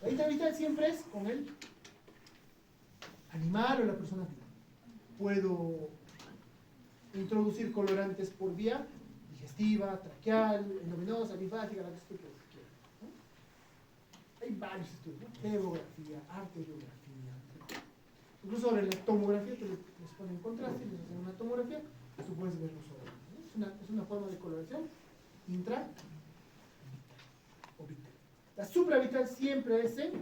La vida vital siempre es con el animal o la persona viva. Puedo introducir colorantes por vía digestiva, traqueal, endovenosa, linfática, la que usted quiera, ¿no? Hay varios estudios, ¿no? Demografía, arteriografía, incluso sobre la tomografía, que les ponen contraste y les hacen una tomografía, tú puedes ver los órganos, ¿no? Es una forma de coloración intra o vital. La supravital siempre es en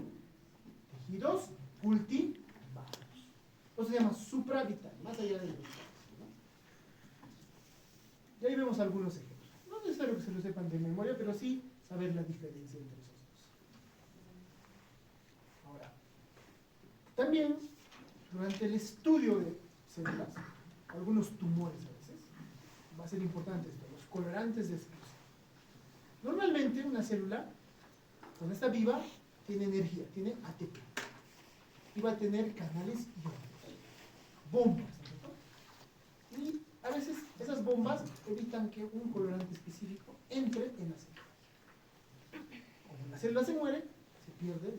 tejidos multivarios. Eso se llama supravital, más allá de los vital, ¿no? Y ahí vemos algunos ejemplos. No es necesario que se lo sepan de memoria, pero sí saber la diferencia entre esos dos. Ahora, también durante el estudio de células, algunos tumores a veces, va a ser importante esto, los colorantes de exclusión. Normalmente una célula, cuando está viva, tiene energía, tiene ATP. Y va a tener canales iónicos, bombas, ¿no? Y a veces esas bombas evitan que un colorante específico entre en la célula. Cuando la célula se muere, se pierde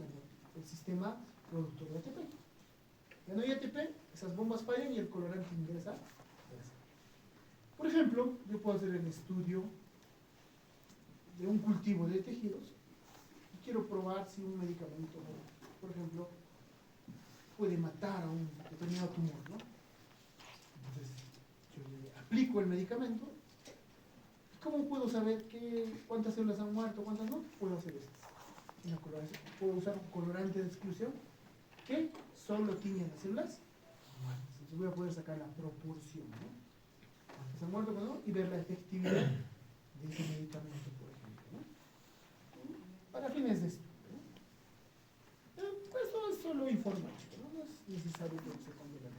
el sistema productor de ATP. Ya no hay ATP, esas bombas fallan y el colorante ingresa a la célula. Por ejemplo, yo puedo hacer el estudio de un cultivo de tejidos y quiero probar si un medicamento, por ejemplo, puede matar a un determinado tumor, ¿no? Entonces, yo le aplico el medicamento. ¿Cómo puedo saber cuántas células han muerto, cuántas no? Puedo hacer esto. Puedo usar un colorante de exclusión que solo tiñe las células muertas. Entonces voy a poder sacar la proporción, ¿no? Cuántas han muerto, ¿no? Y ver la efectividad de ese medicamento, por ejemplo, ¿no? Para fines de estudio, ¿no? Esto es solo informático, ¿no? No es necesario que se cambie la ley.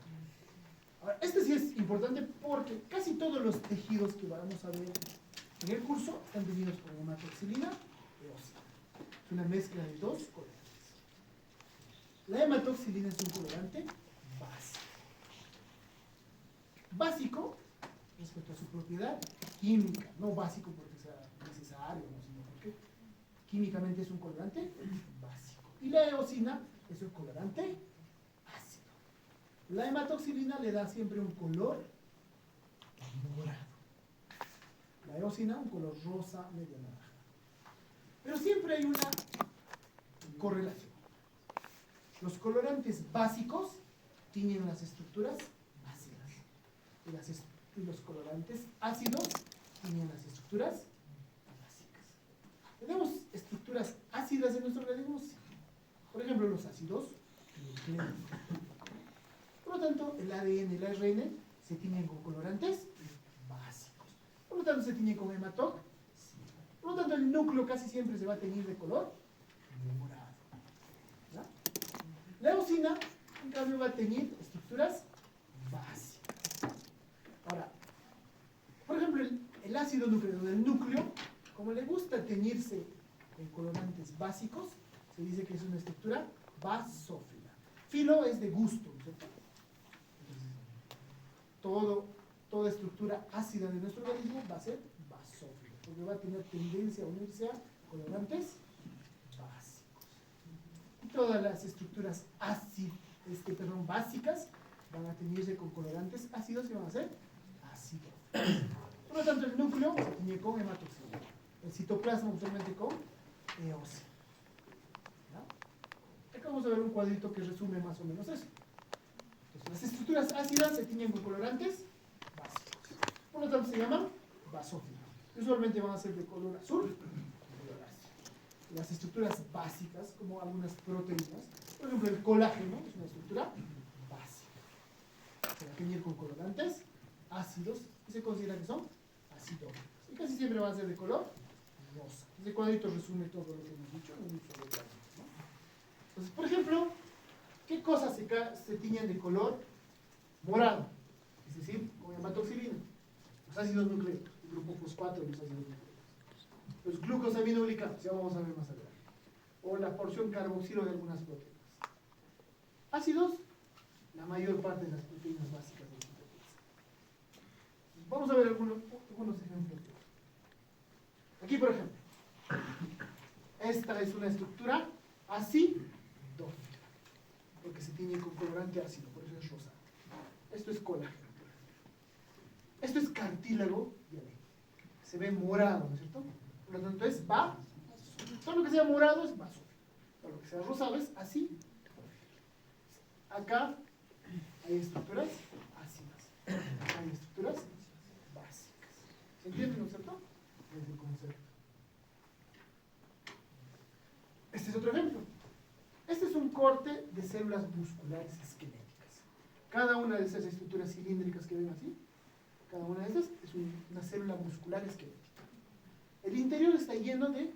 Ahora, este sí es importante porque casi todos los tejidos que vamos a ver en el curso están teñidos con hematoxilina eósina. Es una mezcla de dos colorantes. La hematoxilina es un colorante básico. Básico respecto a su propiedad química, no básico porque sea necesario, no, sino porque químicamente es un colorante básico. Y la eosina es un colorante ácido. La hematoxilina le da siempre un color morado. La eosina un color rosa, medio naranja. Pero siempre hay una correlación. Los colorantes básicos tiñen las estructuras ácidas y los colorantes ácidos tiñen las estructuras básicas. ¿Tenemos estructuras ácidas en nuestro organismo? Sí. Por ejemplo, los ácidos nucleicos. Por lo tanto, el ADN y el ARN se tiñen con colorantes básicos. Por lo tanto, se tiñen con hematoxilina. Por lo tanto, el núcleo casi siempre se va a teñir de color morado. ¿Ya? La eosina, en cambio, va a teñir estructuras básicas. Ahora, por ejemplo, el ácido nucleico del núcleo, como le gusta teñirse con colorantes básicos, se dice que es una estructura basófila. Filo es de gusto, ¿cierto? Entonces, toda estructura ácida de nuestro organismo va a ser basófila, porque va a tener tendencia a unirse a colorantes básicos. Y todas las estructuras básicas van a teñirse con colorantes ácidos y van a ser ácidos. Por lo tanto, el núcleo se tiñe con hematoxilina. El citoplasma usualmente con eosina. Acá vamos a ver un cuadrito que resume más o menos eso. Entonces, las estructuras ácidas se tiñen con colorantes básicos. Por lo tanto, se llaman basófilos. Usualmente van a ser de color azul y color ácido. Las estructuras básicas, como algunas proteínas, por ejemplo, el colágeno es una estructura básica. Se va a teñir con colorantes ácidos y se considera que son acidófilos. Y casi siempre van a ser de color rosa. Este cuadrito resume todo lo que hemos dicho en un solo cuadrito, ¿no? Entonces, por ejemplo, ¿qué cosas se tiñen de color morado? Es decir, con hematoxilina. Los ácidos nucleicos, el grupo fosfato de los ácidos nucleicos. Los glucosaminoglicanos, ya vamos a ver más adelante. O la porción carboxilo de algunas proteínas. Ácidos, la mayor parte de las proteínas básicas de las proteínas. Vamos a ver algunos ejemplos. Aquí, por ejemplo, esta es una estructura acidófila, porque se tiñe con colorante ácido, por eso es rosado. Esto es colágeno. Esto es cartílago de abeja. Se ve morado, ¿no es cierto? Por lo tanto, es basófilo. Todo lo que sea morado es basófilo. Todo lo que sea rosado es acidófilo. Acá hay estructuras ácidas. Acá hay estructuras básicas. ¿Se entiende, no es cierto? Es el concepto. Este es otro ejemplo. Este es un corte de células musculares esqueléticas. Cada una de esas estructuras cilíndricas que ven así, cada una de esas es una célula muscular esquelética. El interior está lleno de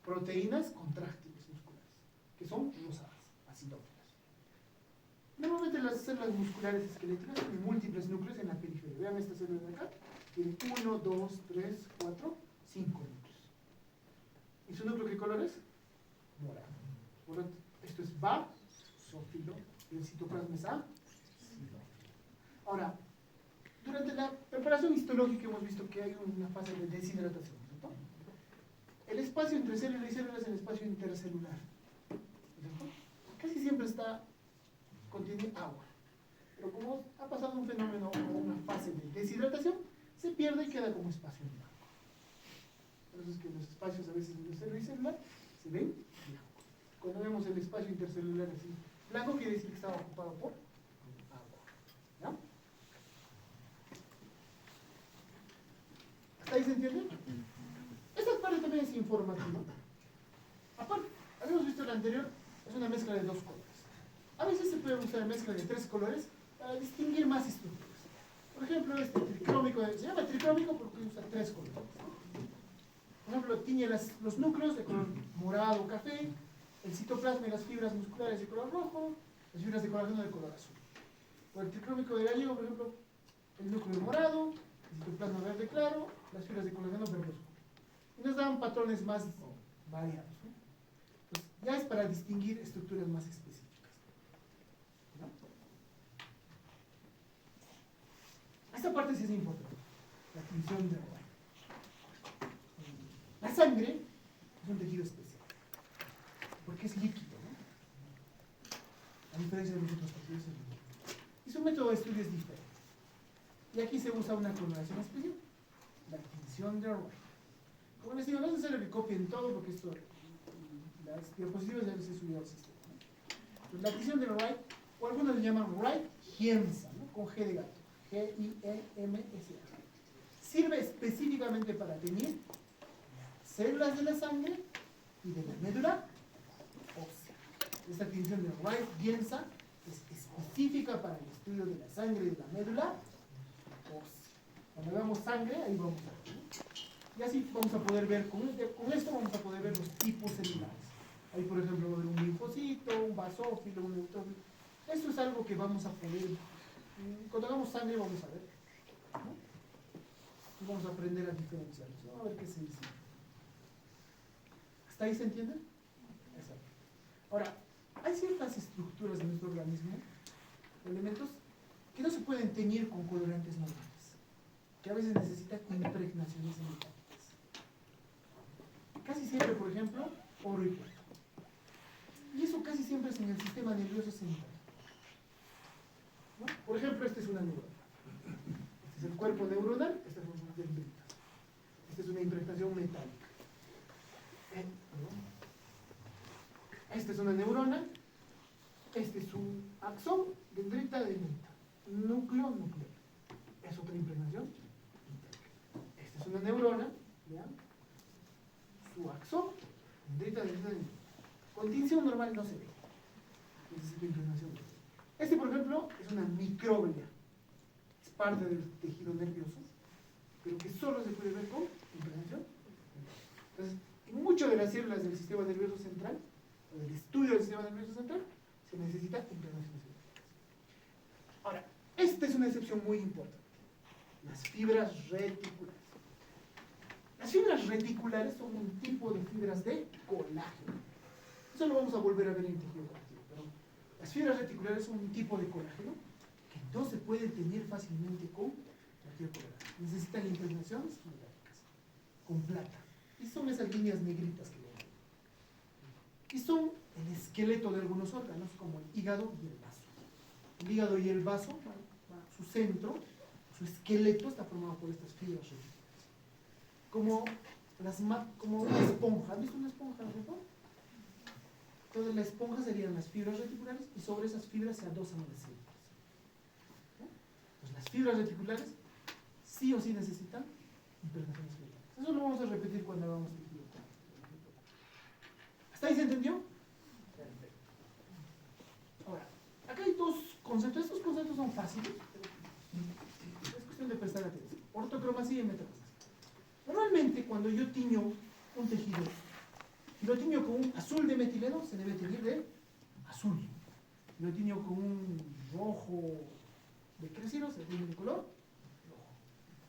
proteínas contráctiles musculares, que son rosadas, acidófilas. Normalmente las células musculares esqueléticas tienen múltiples núcleos en la periferia. Vean esta célula de acá, tiene 1, 2, 3, 4, 5 núcleos. ¿Y su núcleo qué color es? Morado. Por lo tanto, esto es basófilo y el citoplasma es acidófilo. Ahora, durante la preparación histológica hemos visto que hay una fase de deshidratación, ¿cierto? El espacio entre célula y célula es el espacio intercelular, ¿cierto? Casi siempre contiene agua, pero como ha pasado un fenómeno o una fase de deshidratación, se pierde y queda como espacio en blanco. Por eso es que los espacios a veces entre célula y célula se ven blancos. Cuando vemos el espacio intercelular así blanco, quiere decir que estaba ocupado por agua. ¿Ya? ¿Hasta ahí se entiende? Esta parte también es informativa. Aparte, habíamos visto la anterior, es una mezcla de 2 colores. A veces se puede usar mezcla de 3 colores para distinguir más estructuras. Por ejemplo, este tricrómico, se llama tricrómico porque usa 3 colores. Por ejemplo, tiñe los núcleos de color morado o café, el citoplasma y las fibras musculares de color rojo, las fibras de colágeno de color azul. Por el tricrómico de gallego, por ejemplo, el núcleo morado, el citoplasma verde claro, las fibras de colágeno verde oscuro. Y nos dan patrones más variados, ¿no? Entonces, ya es para distinguir estructuras más específicas, ¿no? Esta parte sí es importante, la tinción de Roy. La sangre es un tejido especial, porque es líquido, ¿no? A diferencia de los otros tejidos, es líquido. Y su método de estudio es diferente. Y aquí se usa una coloración especial, la tinción de Roy. Como les digo, no es necesario que copien todo, porque esto, las diapositivas ya les he subido al sistema, ¿no? Pues la tinción de Wright, o algunos le llaman Wright-Giemsa, ¿no? Con G de gato, Giemsa. Sirve específicamente para teñir células de la sangre y de la médula ósea. Esta tinción de Wright-Giemsa es específica para el estudio de la sangre y de la médula ósea. Cuando veamos sangre, ahí vamos a ver, ¿no? Y así vamos a poder ver, con esto vamos a poder ver los tipos celulares. Ahí, por ejemplo, va a haber un linfocito, un basófilo, un neutrófilo. Esto es algo que vamos a poder, cuando hagamos sangre vamos a ver, ¿no? Y vamos a aprender a diferenciarlos, ¿no? A ver qué se dice. ¿Hasta ahí se entiende? Exacto. Ahora, hay ciertas estructuras de nuestro organismo, elementos, que no se pueden teñir con colorantes normales, que a veces necesitan impregnaciones metálicas. Casi siempre, por ejemplo, oro y plata. Y eso casi siempre es en el sistema nervioso central, ¿no? Por ejemplo, esta es una neurona. Este es el cuerpo neuronal, estas son sus dendritas. Esta es una impregnación metálica. Esta es una neurona. Este es un axón, dendrita, dendrita. Núcleo, núcleo. Es otra impregnación metálica. Esta es una neurona, ¿ya? Su axón, dendrita, dendrita, dendrita. Con tinción normal no se ve. Necesita impregnación. Este, por ejemplo, es una microglia. Es parte del tejido nervioso, pero que solo se puede ver con impregnación. Entonces, en muchas de las células del sistema nervioso central, o del estudio del sistema nervioso central, se necesita impregnación celular. Ahora, esta es una excepción muy importante. Las fibras reticulares. Las fibras reticulares son un tipo de fibras de colágeno. Eso lo vamos a volver a ver en tejido conectivo, pero las fibras reticulares son un tipo de colágeno que no se puede teñir fácilmente con cualquier colorante. Necesitan impregnaciones metálicas, con plata. Y son esas líneas negritas que vemos. y son el esqueleto de algunos órganos, como el hígado y el vaso. El hígado y el vaso, su centro, su esqueleto está formado por estas fibras reticulares. Como una esponja. ¿Has visto una esponja? ¿No? Entonces la esponja serían las fibras reticulares y sobre esas fibras se adosan las células. ¿No? Entonces las fibras reticulares sí o sí necesitan impregnaciones celulares. Eso lo vamos a repetir cuando hagamos tejido. ¿Hasta ahí se entendió? Perfecto. Ahora, acá hay dos conceptos. Estos conceptos son fáciles, pero es cuestión de prestar atención. Ortocromacía y metacromacía. Normalmente, cuando yo tiño un tejido y lo tiño con un azul de metileno, se debe teñir de azul. Si lo tiño con un rojo de crescero, se tiñe de color rojo.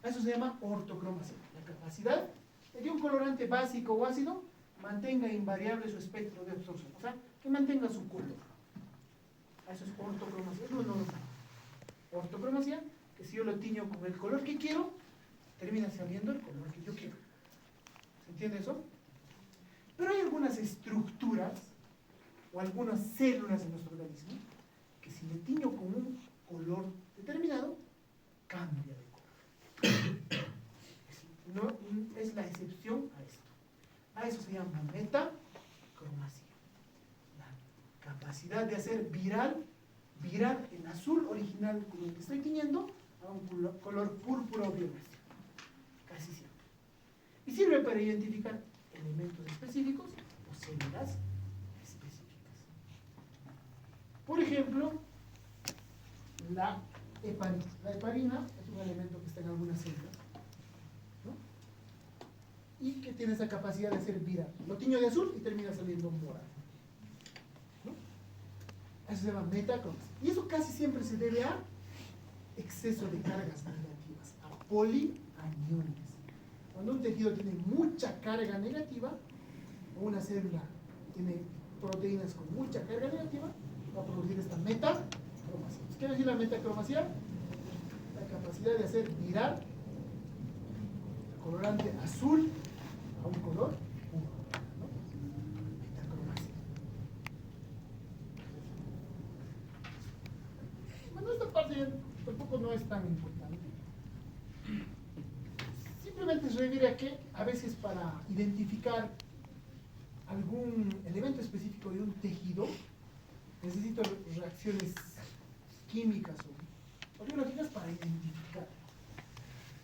Eso se llama ortocromacía. La capacidad de que un colorante básico o ácido mantenga invariable su espectro de absorción. O sea, que mantenga su color. Eso es ortocromacía. Es lo normal. Ortocromacía, que si yo lo tiño con el color que quiero, termina saliendo el color que yo quiero. ¿Se entiende eso? Pero hay algunas estructuras o algunas células en nuestro organismo que si le tiño con un color determinado, cambia de color. No, es la excepción a esto. A eso se llama metacromacia. La capacidad de hacer virar el azul original con el que estoy tiñendo a un color púrpura o violáceo. Casi siempre. Y sirve para identificar elementos específicos o células específicas. Por ejemplo, la heparina. La heparina es un elemento que está en algunas células, ¿no? Y que tiene esa capacidad de hacer virar. Lo tiño de azul y termina saliendo morado, ¿no? Eso se llama metacromacia. Y eso casi siempre se debe a exceso de cargas negativas, a polianiones. Cuando un tejido tiene mucha carga negativa, o una célula tiene proteínas con mucha carga negativa, va a producir esta metacromacia. ¿Qué quiere decir la metacromacia? La capacidad de hacer virar el colorante azul a un color puro, ¿no? Metacromacia. Bueno, esta parte tampoco no es tan importante. Simplemente se refiere a que a veces para identificar algún elemento específico de un tejido necesito reacciones químicas o biológicas para identificar.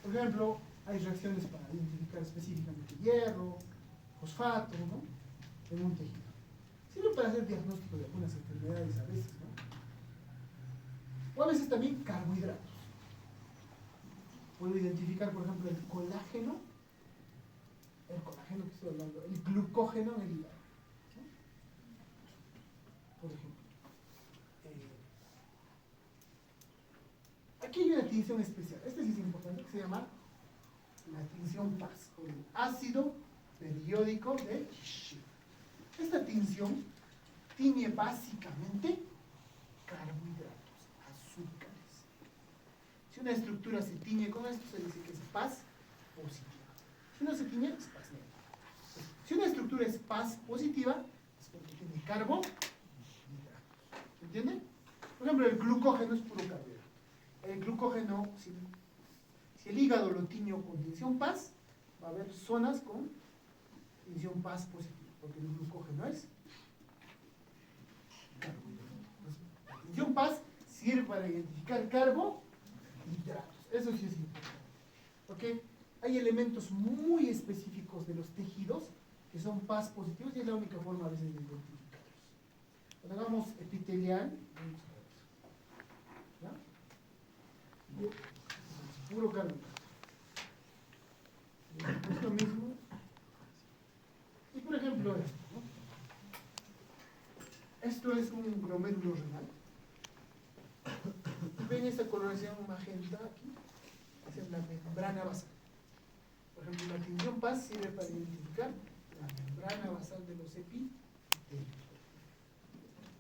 Por ejemplo, hay reacciones para identificar específicamente hierro, fosfato, ¿no? En un tejido. Sirve para hacer diagnóstico de algunas enfermedades a veces, ¿no? O a veces también carbohidratos. Puedo identificar, por ejemplo, el colágeno que estoy hablando, el glucógeno en el hígado, ¿no? Por ejemplo. Aquí hay una tinción especial, esta sí es importante, que se llama la tinción PAS, o el ácido periódico de Schiff. Esta tinción tiñe básicamente carbohidratos, azúcares. Si una estructura se tiñe con esto, se dice que es PAS positiva. Si no se tiñe, es PAS negativa. Si una estructura es PAS positiva, es porque tiene carbohidratos. ¿Se entiende? Por ejemplo, el glucógeno es puro carbohidrato. El glucógeno, si el hígado lo tiño con tinción PAS, va a haber zonas con tinción PAS positiva, porque el glucógeno es carbohidrato. La tinción PAS sirve para identificar carbohidratos. Eso sí es importante. Porque hay elementos muy específicos de los tejidos que son PAS positivos y es la única forma a veces de identificarlos. Cuando hagamos epitelial, vamos a ver eso. ¿Ya? Puro carbohidrato. Es lo mismo. Y por ejemplo esto, ¿no? Esto es un glomérulo renal. ¿Ven esta coloración magenta aquí? Esa es la membrana basal. Por ejemplo, la tinción PAS sirve para identificar la membrana basal de los epitelios.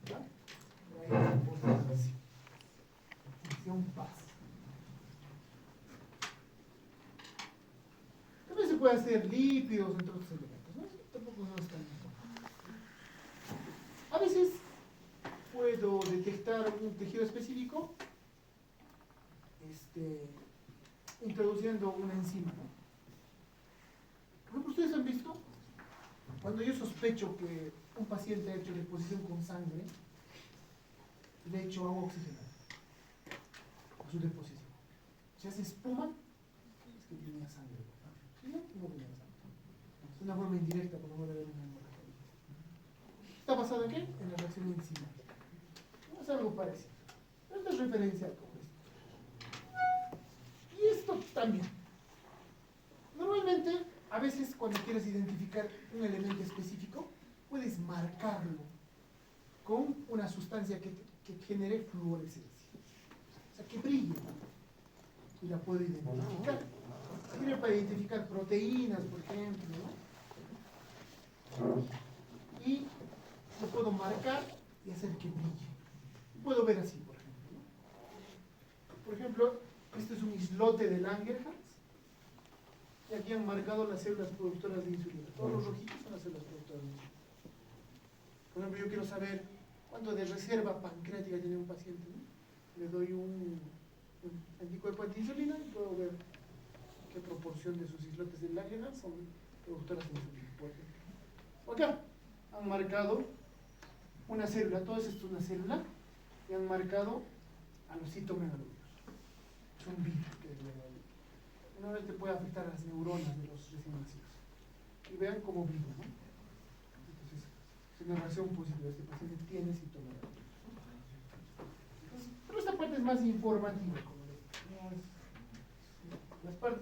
¿Ya? La tinción PAS. También se puede hacer lípidos entre otros elementos, ¿no? Tampoco no es tan importante. afectar un tejido específico, introduciendo una enzima, ¿no? Por ejemplo, ustedes han visto, cuando yo sospecho que un paciente ha hecho deposición con sangre, le echo agua oxigenada a su deposición. Si hace espuma, es que tenía sangre. Si no, no tenía sangre. Es una forma indirecta, por no ver una hemorragia. ¿Está basado en qué? En la reacción enzimática. Es algo parecido. Esta es referencia como esto. Y esto también. Normalmente, a veces cuando quieres identificar un elemento específico, puedes marcarlo con una sustancia que genere fluorescencia. O sea, que brille. Y la puedo identificar. Sirve para identificar proteínas, por ejemplo, ¿no? Y lo puedo marcar y hacer que brille. Puedo ver así, por ejemplo, ¿no? Por ejemplo, este es un islote de Langerhans. Y aquí han marcado las células productoras de insulina. Todos los rojitos son las células productoras de insulina. Por ejemplo, yo quiero saber cuánto de reserva pancreática tiene un paciente, ¿no? Le doy un anticuerpo antiinsulina y puedo ver qué proporción de sus islotes de Langerhans son productoras de insulina, por ejemplo. Acá han marcado una célula, todo esto es una célula, y han marcado a los citomegalóbios. Es un virus que una vez te puede afectar a las neuronas de los recién nacidos. Y vean cómo vive, ¿no? Entonces, es una reacción positiva. Este paciente tiene citomegalóbios. Pero esta parte es más informativa, como le digo. Las partes